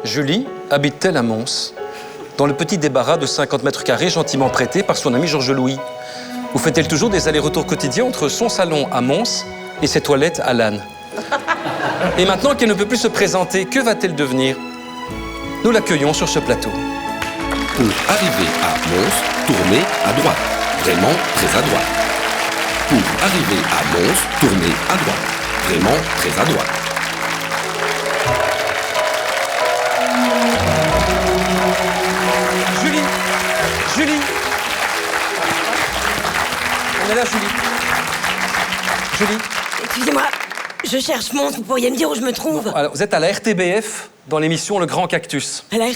Julie habite-t-elle à Mons, dans le petit débarras de 50 mètres carrés gentiment prêté par son ami Georges Louis? Ou fait-elle toujours des allers-retours quotidiens entre son salon à Mons et ses toilettes à Lannes? Et maintenant qu'elle ne peut plus se présenter, que va-t-elle devenir? Nous l'accueillons sur ce plateau. Pour arriver à Mons, tournez à droite. Vraiment très à droite. Pour arriver à Mons, tournez à droite. Vraiment très à droite. Julie! Julie! On est là, Julie. Julie? Excusez-moi, je cherche Mons, vous pourriez me dire où je me trouve? Alors, vous êtes à la RTBF, dans l'émission Le Grand Cactus. À la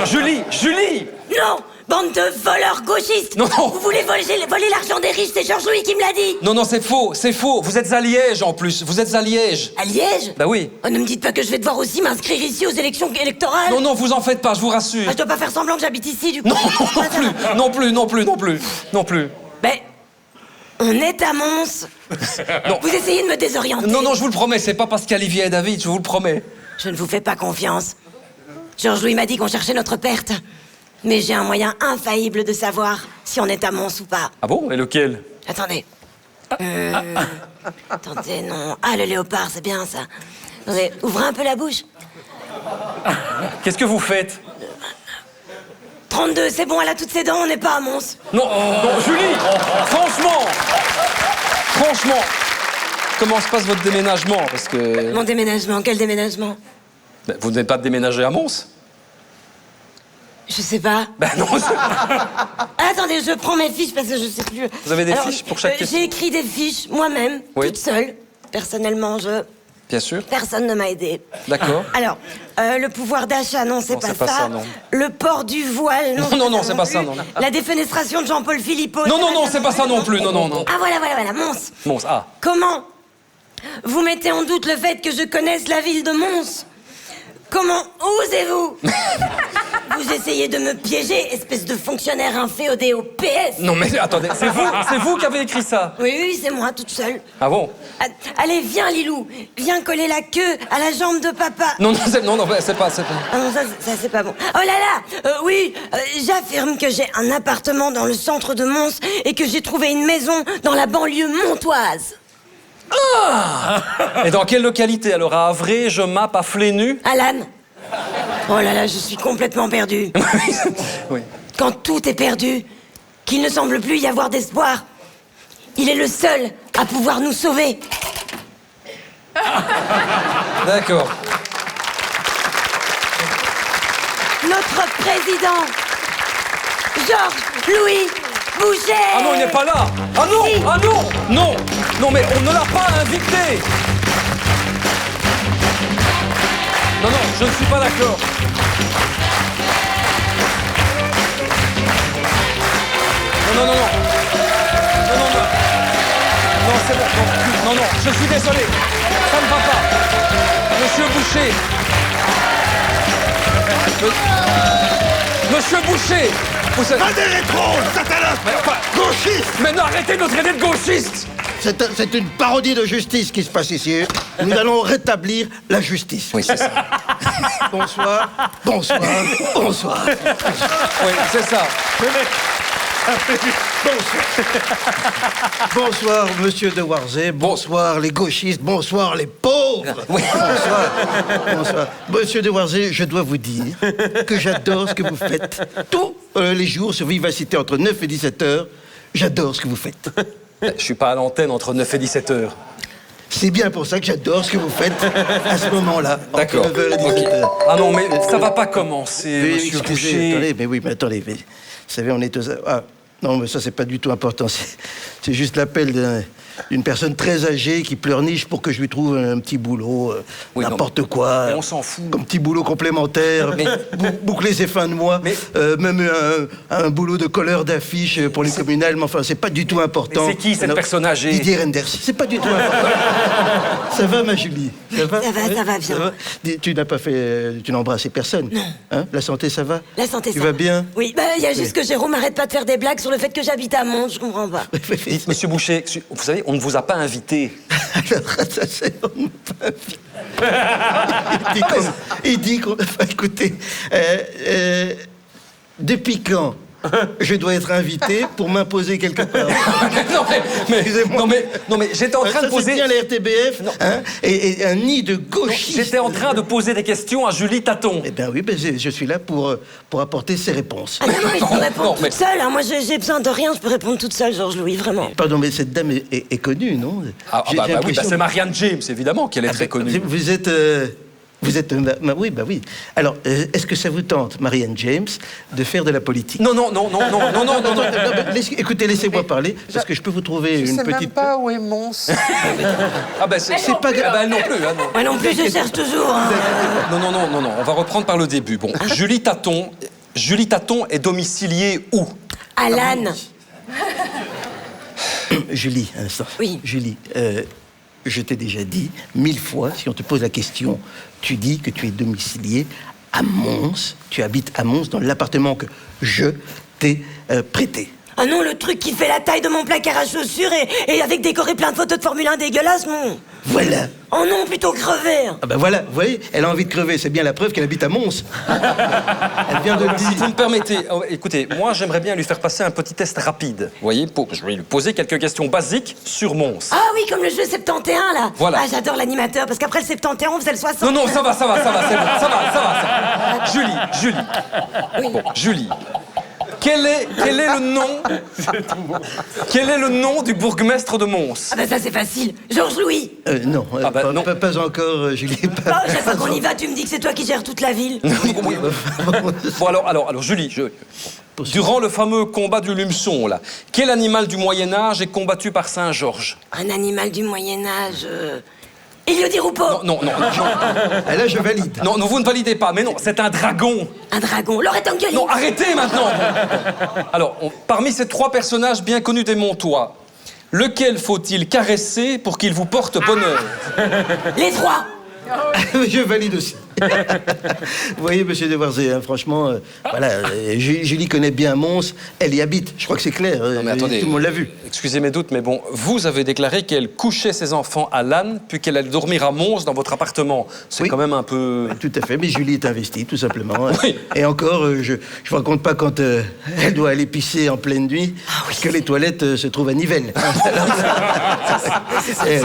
Julie! Julie! Non! Bande de voleurs gauchistes! Non, non. Vous voulez voler l'argent des riches, c'est Georges Louis qui me l'a dit! Non, non, c'est faux, c'est faux. Vous êtes à Liège, en plus. Vous êtes à Liège. À Liège? Bah oui. Oh, ne me dites pas que je vais devoir aussi m'inscrire ici aux élections électorales! Non, non, vous en faites pas, je vous rassure. Ah, je dois pas faire semblant que j'habite ici, du coup. Non, non, non plus, non plus, non plus, non plus, non plus. Ben, on est à Mons. Non. Vous essayez de me désorienter. Non, non, je vous le promets, c'est pas parce qu'Olivier et David, je vous le promets. Je ne vous fais pas confiance. Georges Louis m'a dit qu'on cherchait notre perte. Mais j'ai un moyen infaillible de savoir si on est à Mons ou pas. Ah bon? Et lequel? Attendez. Attendez, non. Ah, le léopard, c'est bien, ça. Attendez, ouvrez un peu la bouche. Qu'est-ce que vous faites? 32, c'est bon, elle a toutes ses dents, on n'est pas à Mons. Non, non, Julie! Franchement! Franchement! Comment se passe votre déménagement? Parce que... Mon déménagement, quel déménagement? Ben, vous n'êtes pas déménagé à Mons? Je sais pas. Ben non, Attendez, je prends mes fiches parce que je sais plus. Vous avez des fiches pour chaque question? J'ai écrit des fiches moi-même, Oui. toute seule. Personnellement, Bien sûr. personne ne m'a aidé. D'accord. Alors, le pouvoir d'achat, non, c'est Non, pas, c'est pas ça, non. Le port du voile, non. Non, non, non, ça c'est pas plus. ça, non. La défenestration de Jean-Paul Philippot. Non, non, non, c'est pas ça non plus, non, non, non. Ah, voilà, Mons. Mons, ah. Comment vous mettez en doute le fait que je connaisse la ville de Mons? Comment osez-vous? Vous essayez de me piéger, espèce de fonctionnaire inféodé au PS. Non, mais attendez, c'est vous qui avez écrit ça? Oui, c'est moi, toute seule. Ah bon? Allez, viens, Lilou. Viens coller la queue à la jambe de papa. Non, non, c'est pas... Ah non, ça c'est pas bon. Oh là là, oui, j'affirme que j'ai un appartement dans le centre de Mons et que j'ai trouvé une maison dans la banlieue montoise. Et dans quelle localité? Alors, à Avray, je mappe à Flénu? Alan. Oh là là, je suis complètement perdue. Oui. Quand tout est perdu, qu'il ne semble plus y avoir d'espoir, il est le seul à pouvoir nous sauver. D'accord. Notre président, Georges Louis Boucher. Ah non, il n'est pas là. Ah non, Si. ah non, non, non, mais on ne l'a pas invité. Non, non, je ne suis pas d'accord. Non, non, non, non. Non, non, non. Non, c'est bon. Non, non, je suis désolé. Ça ne va pas. Monsieur Boucher. Monsieur Boucher. Vous êtes... Pas des rétros, Satanas! Mais enfin, Gauchiste! mais non, arrêtez de nous traiter de gauchistes. C'est une parodie de justice qui se passe ici. Nous allons rétablir la justice. Oui, c'est ça. Bonsoir, bonsoir, bonsoir. Oui, c'est ça. Bonsoir, monsieur de Warzé. Bonsoir, les gauchistes. Bonsoir, les pauvres. Oui. Bonsoir, bonsoir. Monsieur de Warzé, je dois vous dire que j'adore ce que vous faites. Tous les jours sur Vivacité entre 9 et 17 heures. J'adore ce que vous faites. Je suis pas à l'antenne entre 9 et 17 heures. C'est bien pour ça que j'adore ce que vous faites à ce moment-là. entre D'accord. 9 heures et Ok. 17 heures. Ah non, mais ça va pas commencer, Oui, monsieur excusez, Boucher. attendez, mais oui, mais attendez, mais, vous savez, on est aux... Ah, non, mais ça, c'est pas du tout important. C'est juste l'appel d'une personne très âgée qui pleurniche pour que je lui trouve un petit boulot, Oui, n'importe quoi. mais on s'en fout. Comme petit boulot complémentaire, boucler ses fins de mois, Mais- même un boulot de colleur d'affiches pour les communales, mais enfin, c'est pas du tout important. Mais c'est qui, cette Non, personne âgée? Didier Renders, c'est pas du tout important. Ça va, ma Julie? Ça va? Ça va bien. Tu n'as pas fait... tu n'as embrassé personne? Non. Hein? La santé, ça va? La santé, Tu ça vas bien? Oui, il y a juste que Jérôme arrête pas de faire des blagues sur le fait que j'habite à Mons, je comprends pas. Monsieur Boucher, vous savez, on ne vous a pas invité. Alors, ça c'est... Il dit qu'on... Enfin, écoutez, depuis quand je dois être invité pour m'imposer quelque part? non mais j'étais en train de poser... C'est bien la RTBF, hein, et un nid de gauchistes. J'étais en train de poser des questions à Julie Taton. Eh bien oui, je suis là pour apporter ces réponses. Ah non, mais je peux répondre non, mais- toute seule. Hein. Moi, j'ai besoin de rien. Je peux répondre toute seule, Georges-Louis, vraiment. Pardon, mais cette dame est connue, non? J'ai Oui, l'impression- c'est Marianne James, évidemment, qu'elle est très connue. Vous êtes... oui, bah oui. Alors, est-ce que ça vous tente, Marianne James, de faire de la politique? Non. Écoutez, laissez-moi parler, parce que je peux vous trouver Je une sais petite... même pas où est Mons. Ah ben c'est pas grave. Ah ben, elle non plus. Hein, non. Moi non plus, je cherche toujours. Hein. Non, on va reprendre par le début. Bon, Julie Taton est domiciliée où? Alan. Julie, un instant. Oui. Julie, je t'ai déjà dit 1000 fois, si on te pose la question, tu dis que tu es domicilié à Mons. Tu habites à Mons dans l'appartement que je t'ai prêté. Ah non, le truc qui fait la taille de mon placard à chaussures et avec décoré plein de photos de Formule 1 dégueulasses, non. Voilà. Oh non, plutôt crever. Ah ben voilà, vous voyez, elle a envie de crever, c'est bien la preuve qu'elle habite à Mons. Elle vient de le Si vous dire. me permettez, écoutez, moi j'aimerais bien lui faire passer un petit test rapide. Vous voyez, je vais lui poser quelques questions basiques sur Mons. Ah oui, comme le jeu 71, là. Voilà. Ah, j'adore l'animateur, parce qu'après le 71, on faisait le 60. Non, ça va, c'est bon, ça va. Julie. Bon, Julie. Quel est le nom du bourgmestre de Mons? Ah bah ça, c'est facile. Georges Louis. Non, Ah ben, non. pas encore, Julie. Oh, chaque fois qu'on y va, tu me dis que c'est toi qui gères toute la ville. Bon alors Julie, durant le fameux combat du Lumeçon, là, quel animal du Moyen-Âge est combattu par Saint-Georges? Un animal du Moyen-Âge... Élodie Roupeau. Non. Ah, là, je valide. Non, vous ne validez pas, mais non, c'est un dragon. Un dragon. Laurette Anguelis. Non, arrêtez maintenant. Alors, parmi ces trois personnages bien connus des Montois, lequel faut-il caresser pour qu'il vous porte bonheur? Les trois. Je valide aussi. Vous voyez, monsieur Devoirzé, hein, franchement, voilà, Julie connaît bien Mons, elle y habite, je crois que c'est clair, mais attendez, tout le monde l'a vu. Excusez mes doutes, mais bon, vous avez déclaré qu'elle couchait ses enfants à Lannes, puis qu'elle allait dormir à Mons dans votre appartement. C'est Oui. quand même un peu... Tout à fait, mais Julie est investie, tout simplement. Oui. Et encore, je ne vous raconte pas quand elle doit aller pisser en pleine nuit, que les toilettes se trouvent à Nivelles.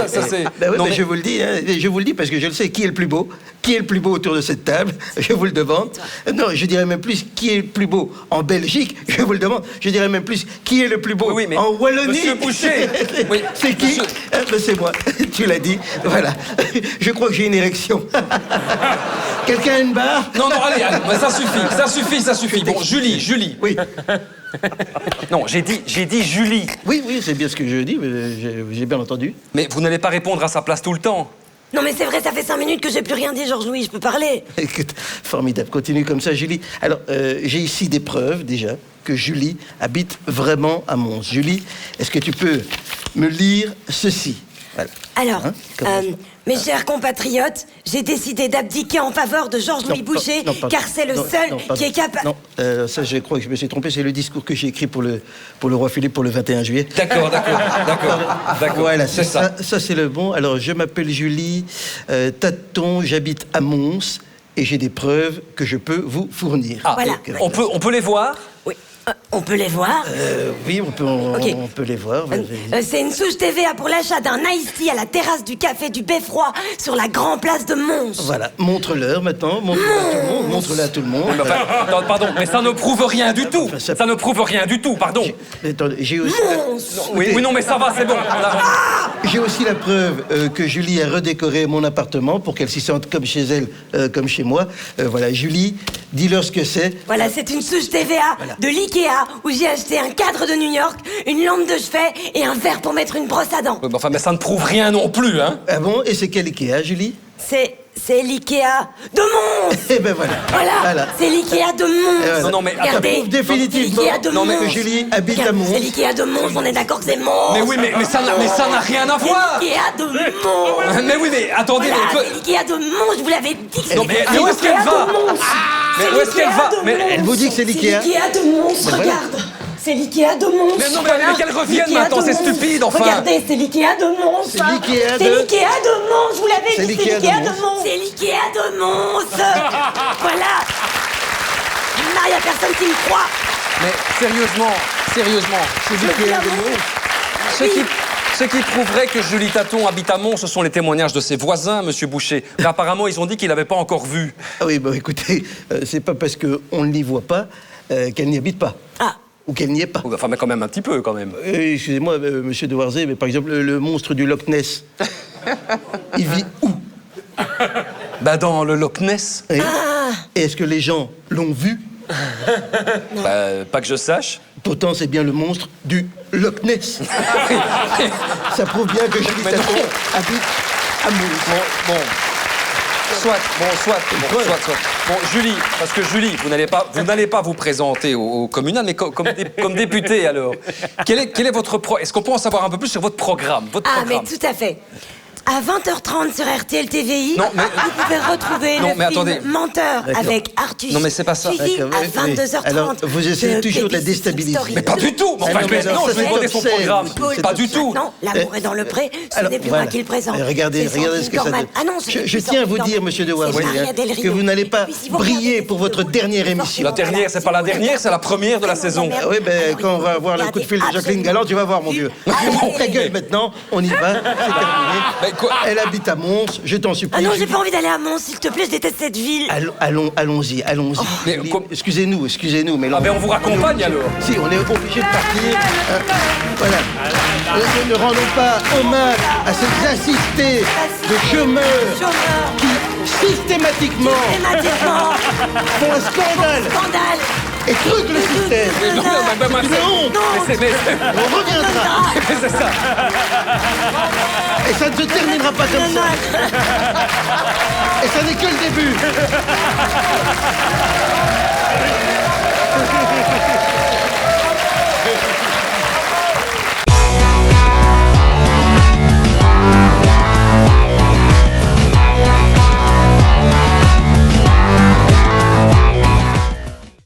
Ça, c'est... Ben oui, Non, ben mais- je vous le dis, hein, je vous le dis parce que je le sais, qui est le plus beau? Qui est le plus beau autour de cette table? Je vous le demande. Non, je dirais même plus, qui est le plus beau en Belgique? Je vous le demande. Je dirais même plus, qui est le plus beau Oui, mais en Wallonie? Monsieur Boucher. Oui, C'est qui? monsieur- Ben, c'est moi, tu l'as dit. Voilà. Je crois que j'ai une érection. Quelqu'un a une barre? Non, allez, mais ça suffit. Bon, Julie. Oui. Non, j'ai dit Julie. Oui, c'est bien ce que je dis, mais j'ai bien entendu. Mais vous n'allez pas répondre à sa place tout le temps. Non mais c'est vrai, ça fait 5 minutes que j'ai plus rien dit, Georges Louis, je peux parler. Écoute, formidable, continue comme ça, Julie. Alors, j'ai ici des preuves, déjà, que Julie habite vraiment à Mons. Julie, est-ce que tu peux me lire ceci? Voilà. Alors, Hein, comment mes chers compatriotes, j'ai décidé d'abdiquer en faveur de Georges-Louis Boucher, pardon. car c'est le Non, seul non, pardon. qui est capable... Non, ça, je crois que je me suis trompé. C'est le discours que j'ai écrit pour le roi Philippe pour le 21 juillet. D'accord. Voilà, c'est ça. Ça, c'est le bon. Alors, je m'appelle Julie Taton, j'habite à Mons et j'ai des preuves que je peux vous fournir. Ah, Voilà. on peut les voir? Oui, on peut les voir. Oui, on peut les voir. C'est une souche TVA pour l'achat d'un iced tea à la terrasse du café du Beffroi sur la grande place de Mons. Voilà, montre-leur maintenant, montre-la à tout le monde. Mais enfin, non, pardon, mais ça ne prouve rien du tout. Ça ne prouve rien du tout, pardon. Attendez, j'ai aussi, Oui, non, mais ça va, c'est bon. j'ai aussi la preuve que Julie a redécoré mon appartement pour qu'elle s'y sente comme chez elle, comme chez moi. Voilà, Julie, dis-leur ce que c'est. Voilà, c'est une souche TVA de l'IKEA où j'ai acheté un cadre de New York, une lampe de chevet et un verre pour mettre une brosse à dents. Oui, enfin, mais ça ne prouve rien non plus, hein. Ah bon, et c'est quel Ikea, Julie? C'est l'IKEA de Mons. Eh ben voilà. Voilà, c'est l'IKEA de Mons. Non, mais regardez, ça prouve définitivement l'IKEA de non, mais que Mons. Julie habite à Regarde, Mons. C'est l'IKEA de Mons, on est d'accord que c'est Mons. Mais oui, mais ça n'a rien à voir. C'est l'IKEA de Mons. Mais oui, mais attendez, Voilà, mais c'est l'IKEA de Mons, je vous l'avais dit. Non, mais C'est où est-ce qu'elle l'IKEA va? de Mons. Mais C'est où est-ce qu'elle l'IKEA va? de Mais Mons. elle vous dit que c'est l'IKEA. C'est l'IKEA de Mons, voilà. regarde. C'est l'Ikea de Mons. Mais non, mais voilà. qu'elle revienne L'Ikea maintenant, de c'est Mons. stupide, enfin. Regardez, c'est l'Ikea de Mons. C'est l'Ikea C'est de- l'Ikea de Mons, vous l'avez C'est dit, l'Ikea de Mons. C'est l'Ikea de Mons. Voilà. Là, il n'y a personne qui me croit. Mais sérieusement, C'est l'Ikea de Mons. ce qui prouverait que Julie Taton habite à Mons, ce sont les témoignages de ses voisins, Monsieur Boucher. Mais apparemment, ils ont dit qu'ils l'avaient pas encore vue. Ah oui, bah écoutez, c'est pas parce qu'on ne l'y voit pas qu'elle n'y habite pas. Ah. Ou qu'elle n'y est pas. Enfin, mais quand même un petit peu, quand même. Excusez-moi, monsieur de Warzé, mais par exemple, le monstre du Loch Ness, il vit où? Bah, dans le Loch Ness. Et est-ce que les gens l'ont vu? Bah, pas que je sache. Pourtant, c'est bien le monstre du Loch Ness. Ça prouve bien que Julie Mais Taton non. habite à Mons. Bon. Soit. Bon, Julie, parce que Julie, vous n'allez pas vous présenter au communal, mais comme députée, alors. Quel est votre Est-ce qu'on peut en savoir un peu plus sur votre programme, Ah, mais tout à fait. À 20h30 sur RTL TVI, Non, mais- vous pouvez retrouver Non, le mais film attendez. Menteur D'accord. avec Arthur. Non, mais c'est pas ça. Suivi D'accord, à oui, 22h30. Alors, vous essayez toujours de la Babysitting déstabiliser. Story. Mais pas du tout. Mais enfin, Ah non, mais non, alors, je ça, vais c'est demander son obscène. programme. C'est Pas du tout. Non, l'amour est dans le pré, ce Alors, n'est plus voilà. moi qui le présente. Regardez C'est ce que Sandrine ça donne. Corman. Ah non, ce n'est Je plus tiens à vous Sandrine dire, monsieur de Corman. Warzé, C'est Maria Del Rio. que vous n'allez pas Et puis, si vous briller regardez pour des votre vidéos, dernière forcément, émission. La dernière, c'est pas la dernière, c'est la première de la saison. Vraiment, Ah oui, ben, Alors, quand on va avoir le coup de fil de Jacqueline absolument. Galland, tu vas voir, mon Dieu. Allez. Ta gueule maintenant, on y va, c'est terminé. Mais quoi Elle habite à Mons, je t'en supplie. Ah non, j'ai Julie. pas envie d'aller à Mons, s'il te plaît, je déteste cette ville. Allons-y. Mais Julie, com- Excusez-nous, mais là... Ah, ben on vous raccompagne alors. Si, on est obligé de partir. Voilà. Ne rendons pas hommage à ces assistés de chômeurs Chômeur, qui systématiquement thématiquement, font un scandale scandale. et truquent le système. Non, mais moi, C'est une honte. On reviendra. mais c'est ça. Et ça ne se terminera pas comme ça. Et ça n'est que le début.